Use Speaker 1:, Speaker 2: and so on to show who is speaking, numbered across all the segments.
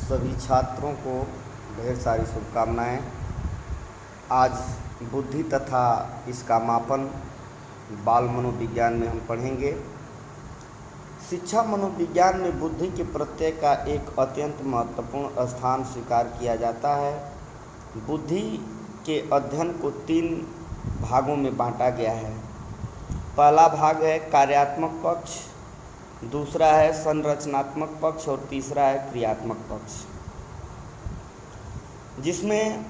Speaker 1: सभी छात्रों को ढेर सारी शुभकामनाएं। आज बुद्धि तथा इसका मापन बाल मनोविज्ञान में हम पढ़ेंगे। शिक्षा मनोविज्ञान में बुद्धि के प्रत्यय का एक अत्यंत महत्वपूर्ण स्थान स्वीकार किया जाता है। बुद्धि के अध्ययन को 3 भागों में बांटा गया है। पहला भाग है कार्यात्मक पक्ष, दूसरा है संरचनात्मक पक्ष और तीसरा है क्रियात्मक पक्ष, जिसमें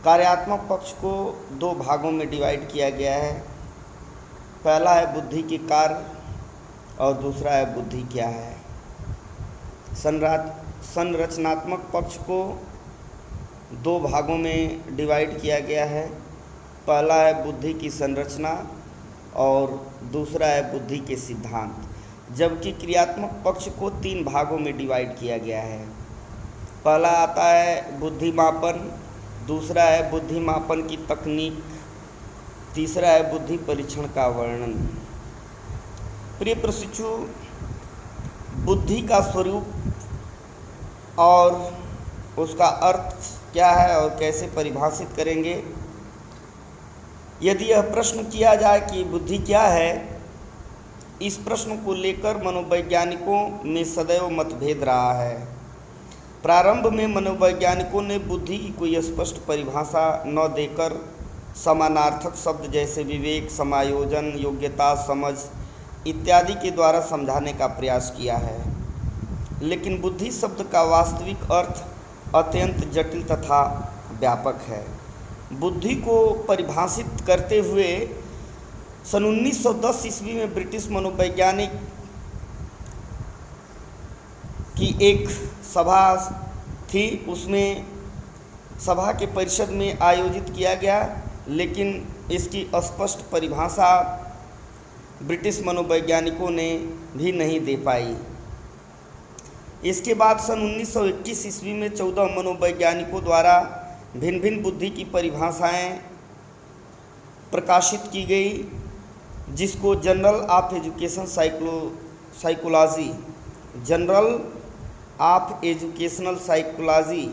Speaker 1: कार्यात्मक पक्ष को 2 भागों में डिवाइड किया गया है। पहला है बुद्धि के कार्य और दूसरा है बुद्धि क्या है। संरचनात्मक पक्ष को 2 भागों में डिवाइड किया गया है। पहला है बुद्धि की संरचना और दूसरा है बुद्धि के सिद्धांत, जबकि क्रियात्मक पक्ष को 3 भागों में डिवाइड किया गया है। पहला आता है बुद्धि मापन, दूसरा है बुद्धि मापन की तकनीक, तीसरा है बुद्धि परीक्षण का वर्णन। प्रिय प्रशिक्षु, बुद्धि का स्वरूप और उसका अर्थ क्या है और कैसे परिभाषित करेंगे। यदि यह प्रश्न किया जाए कि बुद्धि क्या है, इस प्रश्न को लेकर मनोवैज्ञानिकों में सदैव मतभेद रहा है। प्रारंभ में मनोवैज्ञानिकों ने बुद्धि की कोई स्पष्ट परिभाषा न देकर समानार्थक शब्द जैसे विवेक, समायोजन, योग्यता, समझ इत्यादि के द्वारा समझाने का प्रयास किया है। लेकिन बुद्धि शब्द का वास्तविक अर्थ अत्यंत जटिल तथा व्यापक है। बुद्धि को परिभाषित करते हुए सन 1910 ईस्वी में ब्रिटिश मनोवैज्ञानिक की एक सभा थी। उसमें सभा के परिषद में आयोजित किया गया, लेकिन इसकी स्पष्ट परिभाषा ब्रिटिश मनोवैज्ञानिकों ने भी नहीं दे पाई। इसके बाद सन 1921 ईस्वी में 14 मनोवैज्ञानिकों द्वारा भिन्न भिन्न बुद्धि की परिभाषाएं प्रकाशित की गई, जिसको जर्नल ऑफ एजुकेशन साइकोलॉजी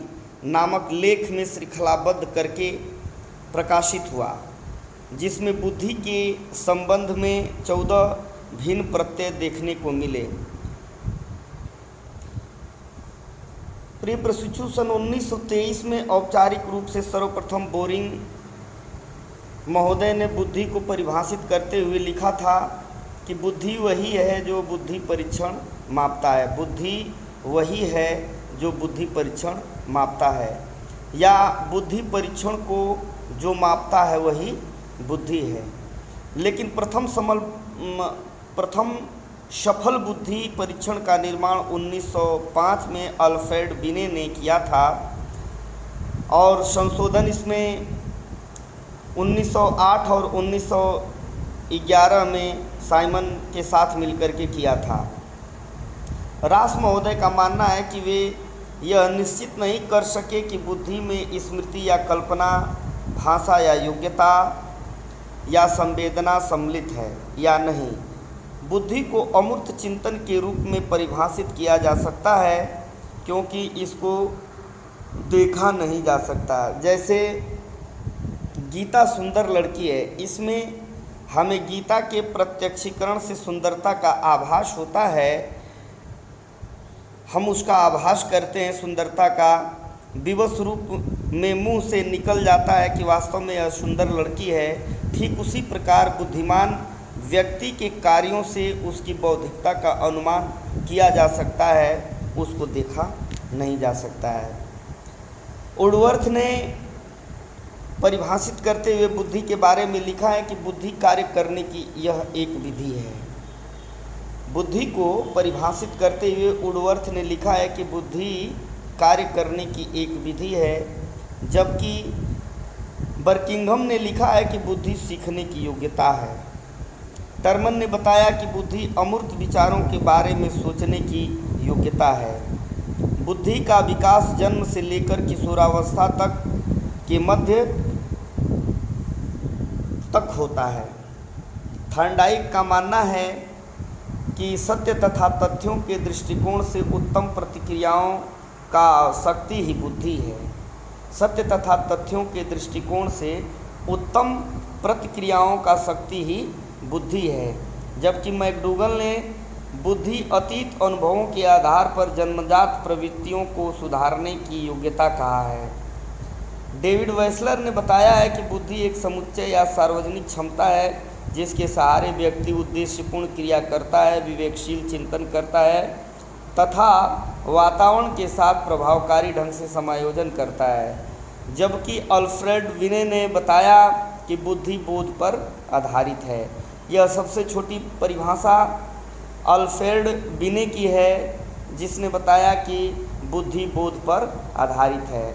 Speaker 1: नामक लेख में श्रृंखलाबद्ध करके प्रकाशित हुआ, जिसमें बुद्धि के संबंध में 14 भिन्न प्रत्यय देखने को मिले। प्रिय प्रशिक्षु, सन 1923 में औपचारिक रूप से सर्वप्रथम बोरिंग महोदय ने बुद्धि को परिभाषित करते हुए लिखा था कि बुद्धि वही है जो बुद्धि परीक्षण मापता है। बुद्धि वही है जो बुद्धि परीक्षण मापता है, या बुद्धि परीक्षण को जो मापता है वही बुद्धि है। लेकिन प्रथम सफल बुद्धि परीक्षण का निर्माण 1905 में अल्फ्रेड बिने ने किया था, और संशोधन इसमें 1908 और 1911 में साइमन के साथ मिलकर के किया था। रास महोदय का मानना है कि वे यह निश्चित नहीं कर सके कि बुद्धि में स्मृति या कल्पना, भाषा या योग्यता या संवेदना सम्मिलित है या नहीं। बुद्धि को अमूर्त चिंतन के रूप में परिभाषित किया जा सकता है, क्योंकि इसको देखा नहीं जा सकता। जैसे गीता सुंदर लड़की है, इसमें हमें गीता के प्रत्यक्षीकरण से सुंदरता का आभास होता है। हम उसका आभास करते हैं सुंदरता का, विवश रूप में मुंह से निकल जाता है कि वास्तव में यह सुंदर लड़की है। ठीक उसी प्रकार बुद्धिमान व्यक्ति के कार्यों से उसकी बौद्धिकता का अनुमान किया जा सकता है, उसको देखा नहीं जा सकता है। वुडवर्थ ने परिभाषित करते हुए बुद्धि के बारे में लिखा है कि बुद्धि कार्य करने की यह एक विधि है। बुद्धि को परिभाषित करते हुए वुडवर्थ ने लिखा है कि बुद्धि कार्य करने की एक विधि है, जबकि बर्किंघम ने लिखा है कि बुद्धि सीखने की योग्यता है। टर्मन ने बताया कि बुद्धि अमूर्त विचारों के बारे में सोचने की योग्यता है। बुद्धि का विकास जन्म से लेकर किशोरावस्था तक के मध्य तक होता है। थॉर्नडाइक का मानना है कि सत्य तथा तथ्यों के दृष्टिकोण से उत्तम प्रतिक्रियाओं का शक्ति ही बुद्धि है। सत्य तथा तथ्यों के दृष्टिकोण से उत्तम प्रतिक्रियाओं का शक्ति ही बुद्धि है। जबकि मैकडूगल ने बुद्धि अतीत अनुभवों के आधार पर जन्मजात प्रवृत्तियों को सुधारने की योग्यता कहा है। डेविड वेसलर ने बताया है कि बुद्धि एक समुच्चय या सार्वजनिक क्षमता है जिसके सहारे व्यक्ति उद्देश्यपूर्ण क्रिया करता है, विवेकशील चिंतन करता है तथा वातावरण के साथ प्रभावकारी ढंग से समायोजन करता है। जबकि अल्फ्रेड विने ने बताया कि बुद्धि बोध पर आधारित है। यह सबसे छोटी परिभाषा अल्फ्रेड विने की है जिसने बताया कि बुद्धि बोध पर आधारित है।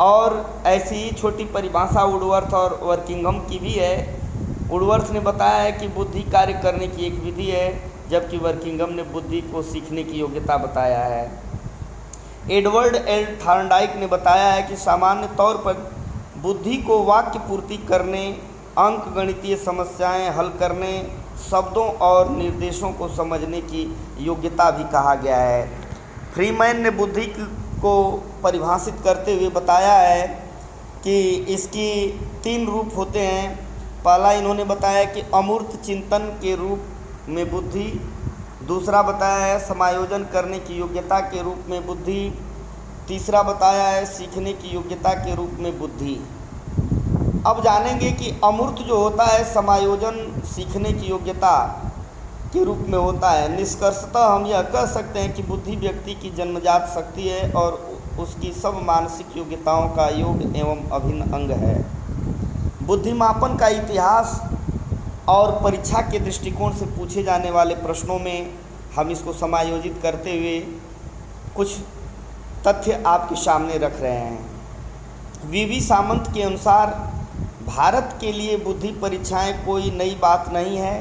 Speaker 1: और ऐसी ही छोटी परिभाषा वुडवर्थ और वर्किंघम की भी है। वुडवर्थ ने बताया है कि बुद्धि कार्य करने की एक विधि है, जबकि वर्किंघम ने बुद्धि को सीखने की योग्यता बताया है। एडवर्ड एल थॉर्नडाइक ने बताया है कि सामान्य तौर पर बुद्धि को वाक्य पूर्ति करने, अंक गणितीय समस्याएं हल करने, शब्दों और निर्देशों को समझने की योग्यता भी कहा गया है। फ्रीमैन ने बुद्धि को परिभाषित करते हुए बताया है कि इसकी 3 रूप होते हैं। पहला इन्होंने बताया कि अमूर्त चिंतन के रूप में बुद्धि, दूसरा बताया है समायोजन करने की योग्यता के रूप में बुद्धि, तीसरा बताया है सीखने की योग्यता के रूप में बुद्धि। अब जानेंगे कि अमूर्त जो होता है समायोजन सीखने की योग्यता के रूप में होता है। निष्कर्षतः हम यह कह सकते हैं कि बुद्धि व्यक्ति की जन्मजात शक्ति है और उसकी सब मानसिक योग्यताओं का योग एवं अभिन्न अंग है। बुद्धिमापन का इतिहास और परीक्षा के दृष्टिकोण से पूछे जाने वाले प्रश्नों में हम इसको समायोजित करते हुए कुछ तथ्य आपके सामने रख रहे हैं। वीवी सामंत के अनुसार भारत के लिए बुद्धि परीक्षाएं कोई नई बात नहीं है।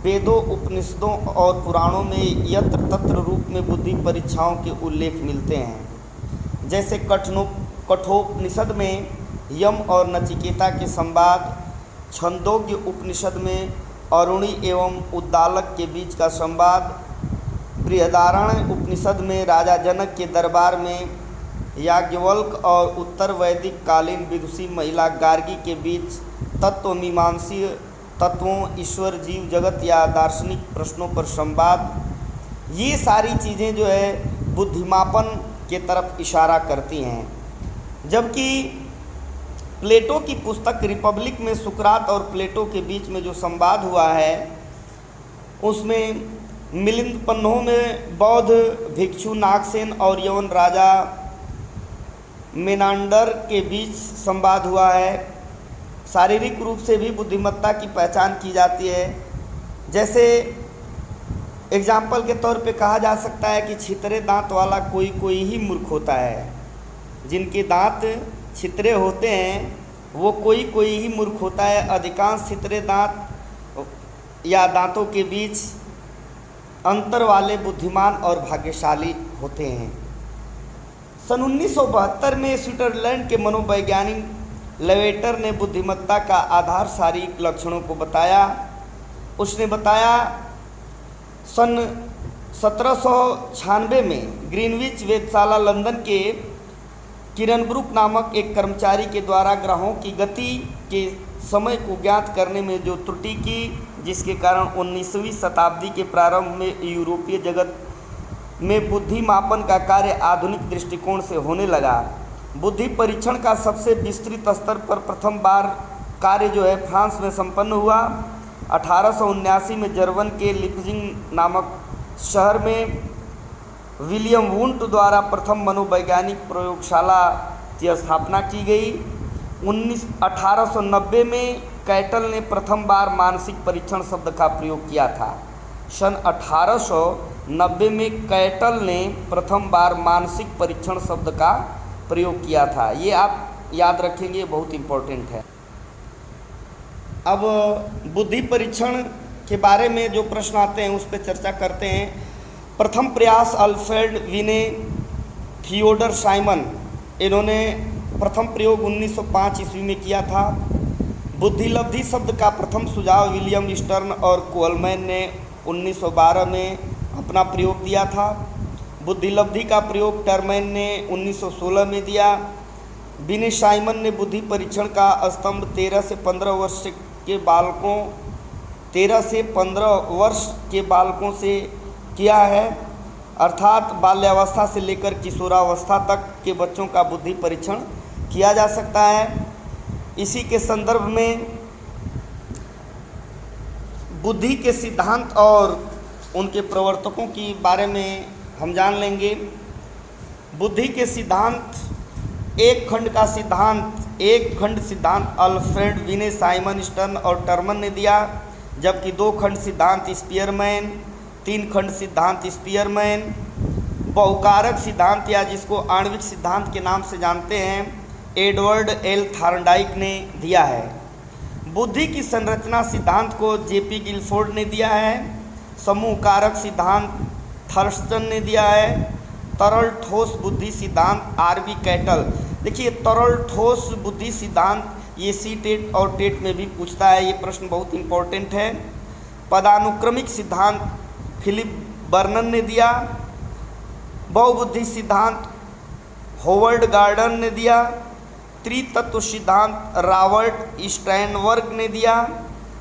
Speaker 1: वेदों, उपनिषदों और पुराणों में यत्र तत्र रूप में बुद्धि परीक्षाओं के उल्लेख मिलते हैं। जैसे कठोपनिषद में यम और नचिकेता के संवाद, छंदोग्य उपनिषद में अरुणी एवं उद्दालक के बीच का संवाद, बृहदारण्यक उपनिषद में राजा जनक के दरबार में याज्ञवल्क्य और उत्तर वैदिक कालीन विदुषी महिला गार्गी के बीच तत्वमीमांसीय तत्वों, ईश्वर, जीव जगत या दार्शनिक प्रश्नों पर संवाद, ये सारी चीज़ें जो है बुद्धिमापन के तरफ इशारा करती हैं। जबकि प्लेटो की पुस्तक रिपब्लिक में सुकरात और प्लेटो के बीच में जो संवाद हुआ है उसमें मिलिंद पन्नों में बौद्ध भिक्षु नागसेन और यवन राजा मेनांडर के बीच संवाद हुआ है। शारीरिक रूप से भी बुद्धिमत्ता की पहचान की जाती है। जैसे एग्जाम्पल के तौर पे कहा जा सकता है कि छितरे दांत वाला कोई ही मूर्ख होता है। जिनके दांत छितरे होते हैं वो कोई ही मूर्ख होता है। अधिकांश छितरे दांत या दांतों के बीच अंतर वाले बुद्धिमान और भाग्यशाली होते हैं। सन 1972 में स्विट्जरलैंड के मनोवैज्ञानिक लेवेटर ने बुद्धिमत्ता का आधार शारीरिक लक्षणों को बताया। उसने बताया सन 1796 में ग्रीनविच वेधशाला लंदन के किरण ब्रूक नामक एक कर्मचारी के द्वारा ग्रहों की गति के समय को ज्ञात करने में जो त्रुटि की, जिसके कारण 19वीं शताब्दी के प्रारंभ में यूरोपीय जगत में बुद्धि मापन का कार्य आधुनिक दृष्टिकोण से होने लगा। बुद्धि परीक्षण का सबसे विस्तृत स्तर पर प्रथम बार कार्य जो है फ्रांस में संपन्न हुआ। 1879 में जर्मन के लिप्जिंग नामक शहर में विलियम वुंट द्वारा प्रथम मनोवैज्ञानिक प्रयोगशाला की स्थापना की गई। 1890 में कैटल ने प्रथम बार मानसिक परीक्षण शब्द का प्रयोग किया था। सन 1890 में कैटल ने प्रथम बार मानसिक परीक्षण शब्द का प्रयोग किया था। ये आप याद रखेंगे, बहुत इम्पोर्टेंट है। अब बुद्धि परीक्षण के बारे में जो प्रश्न आते हैं उस पर चर्चा करते हैं। प्रथम प्रयास अल्फ्रेड विने, थियोडर साइमन, इन्होंने प्रथम प्रयोग 1905 ईस्वी में किया था। बुद्धिलब्धि शब्द का प्रथम सुझाव विलियम स्टर्न और कोहलमैन ने 1912 में अपना प्रयोग दिया था। बुद्धिलब्धि का प्रयोग टर्मैन ने 1916 में दिया। विने साइमन ने बुद्धि परीक्षण का स्तंभ 13 से 15 वर्ष के बालकों से किया है, अर्थात बाल्यावस्था से लेकर किशोरावस्था तक के बच्चों का बुद्धि परीक्षण किया जा सकता है। इसी के संदर्भ में बुद्धि के सिद्धांत और उनके प्रवर्तकों के बारे में हम जान लेंगे। बुद्धि के सिद्धांत, एक खंड सिद्धांत अल्फ्रेड विने साइमन स्टर्न और टर्मन ने दिया, जबकि 2 खंड सिद्धांत स्पीयरमैन, 3 खंड सिद्धांत स्पीयरमैन, बहुकारक सिद्धांत या जिसको आणविक सिद्धांत के नाम से जानते हैं एडवर्ड एल थॉर्नडाइक ने दिया है। बुद्धि की संरचना सिद्धांत को जेपी गिलफोर्ड ने दिया है। समूह कारक सिद्धांत थर्स्टन ने दिया है। तरल ठोस बुद्धि सिद्धांत आरबी कैटल। देखिए, तरल ठोस बुद्धि सिद्धांत ये सी टेट और टेट में भी पूछता है, ये प्रश्न बहुत इंपॉर्टेंट है। पदानुक्रमिक सिद्धांत फिलिप बर्नन ने दिया। बहुबुद्धि सिद्धांत होवर्ड गार्डन ने दिया। त्रितत्व सिद्धांत रॉबर्ट स्टैनबर्ग ने दिया।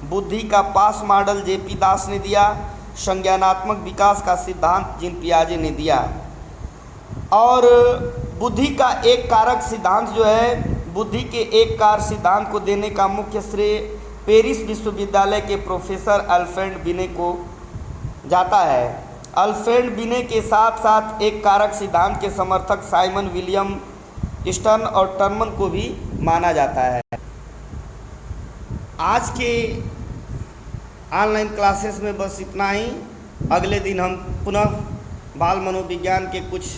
Speaker 1: बुद्धि का पास मॉडल जेपी दास ने दिया। संज्ञानात्मक विकास का सिद्धांत जीन पियाजे ने दिया। और बुद्धि का एक कारक सिद्धांत जो है, बुद्धि के एक कार सिद्धांत को देने का मुख्य श्रेय पेरिस विश्वविद्यालय के प्रोफेसर अल्फ्रेड बिने को जाता है। अल्फ्रेड बिने के साथ साथ एक कारक सिद्धांत के समर्थक साइमन विलियम स्टर्न और टर्मन को भी माना जाता है। आज के ऑनलाइन क्लासेस में बस इतना ही। अगले दिन हम पुनः बाल मनोविज्ञान के कुछ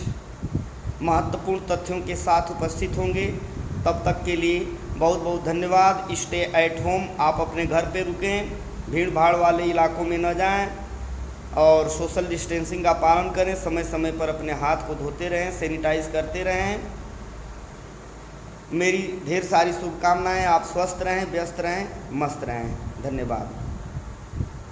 Speaker 1: महत्वपूर्ण तथ्यों के साथ उपस्थित होंगे। तब तक के लिए बहुत बहुत धन्यवाद। स्टे एट होम, आप अपने घर पे रुकें, भीड़ भाड़ वाले इलाकों में न जाएं और सोशल डिस्टेंसिंग का पालन करें। समय समय पर अपने हाथ को धोते रहें, सैनिटाइज करते रहें। मेरी ढेर सारी शुभकामनाएं। आप स्वस्थ रहें, व्यस्त रहें, मस्त रहें। धन्यवाद।